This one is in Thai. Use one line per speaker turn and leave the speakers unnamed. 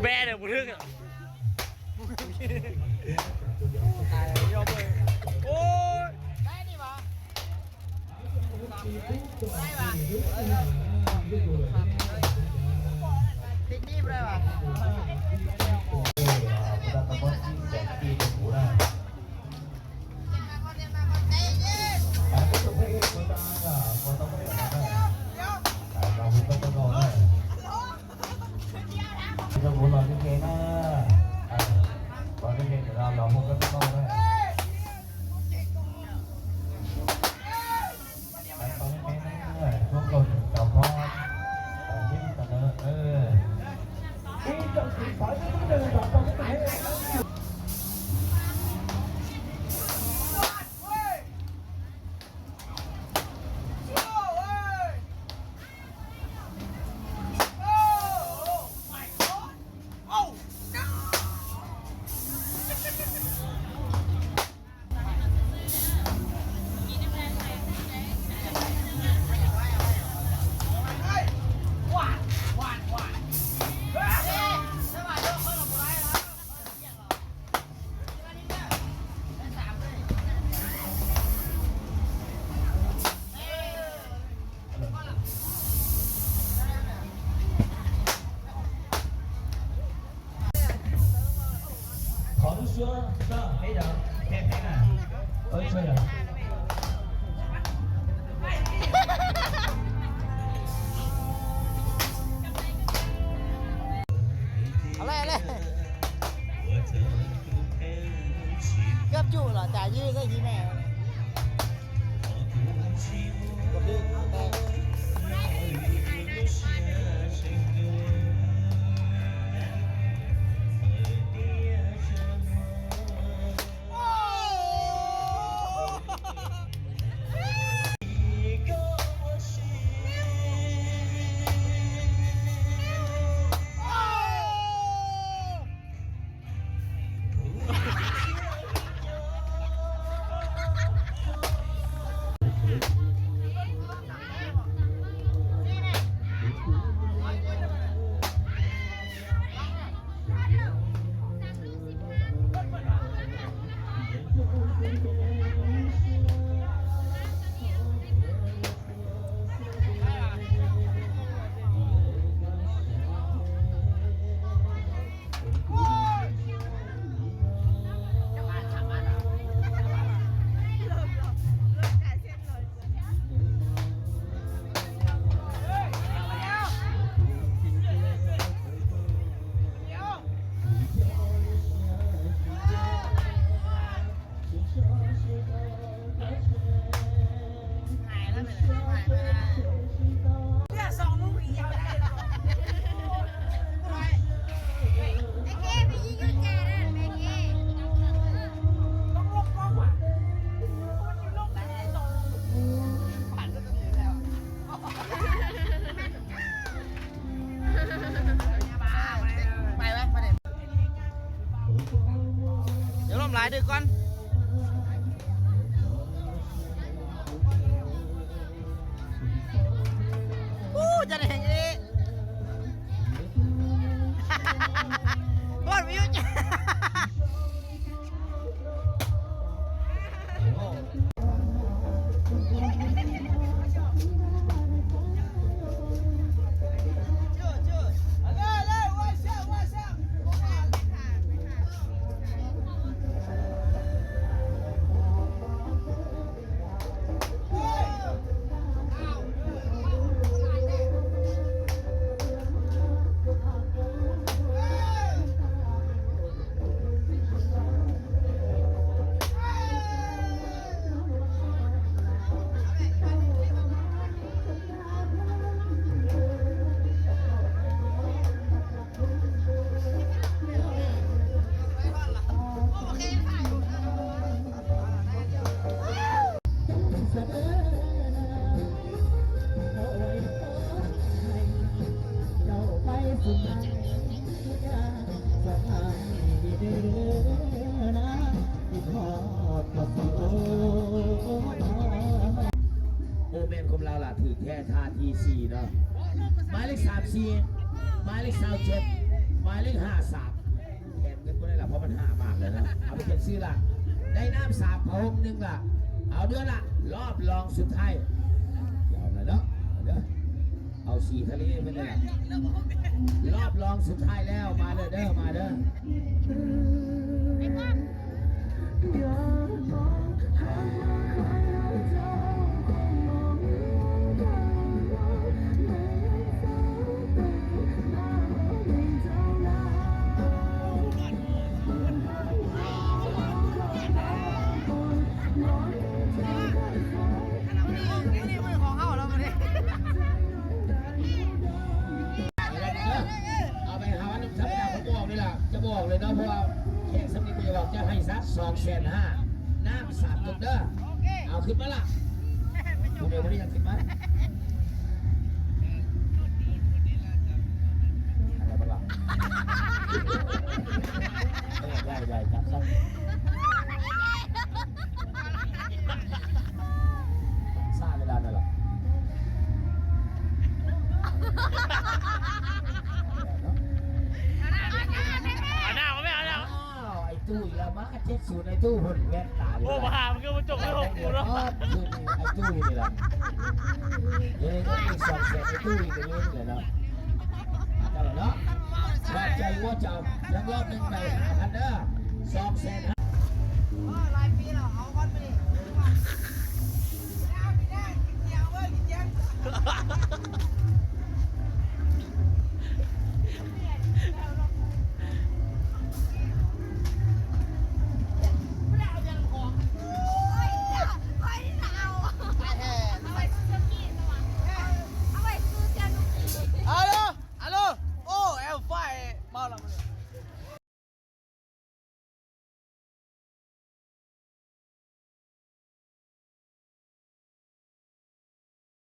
แม่เนี่ยบุทึกอ่ะตายยอมเลยโอ้ยได้ดิวะได้ปะติดนี่ไปเลยวะ
จะบุญหล่อที่เกน่าหล่อที่เกน่าเราพวกก็ต้องได้ไปตอนนี้เป็นพวกเราจับพ่อที่เสนอที่จะสื่อสารกับเดินแบบต้องไป说上没人，偏偏啊，吹了。
อะไรเกือบจุเหรอจ่ายยืดได้ยี่แม่กับดึงหลายดึกก่อนจะได้เห็นอีกโคตรวิวจ้ะ
โอเมนของเราล่ะถือแค่ท่าที4เนาะหมายเลข34หมายเลข27
หมายเลข53แทนเงินก็ได้ละเพราะมัน5 บาทเลยนะเอาไปเก็บซื้อละได้น้ำ3 พระองค์1ละเอาเดือนละรอบรองสุดท้ายยาวหน่อยเนาะเด้อเอา4 ทะเลไปเลยละรอบรองสุดท้ายแล้วมาเด้อมาเด้อ
นี่มือของเขาแล้วมันนี่
เอาไปหาวันธรรมดาผมบอกนี่แหละจะบอกเลยนะเพราะว่าแขกสำนีจะบอกจะให้ซัด250,000น้ำ3 ตุกเด้อเอาขึ้นมาละคุณเดี๋ยววันนี้ยังขึ้นมาอะไรบ้างล่ะได้ครับครับซ่าเวลานั่นแหละ
เอาหน้าเขาไม่เอาหน้า
ไอ้ตู้อีกแล้วมา70ไอ้ตู้หุ่นแว่นตา
โอ้มามันก็มาจบไม่หกกูเนาะ
คือไอ้ตู้นี่แหละเดี๋ยวนี้มี200,000ไอ้ตู้อีกอย่างนี้เลยเนาะเอาละเนาะว่าใจว่าเจ้ายังรอบหนึ่งไป5,000เด้อ200,000
อะไร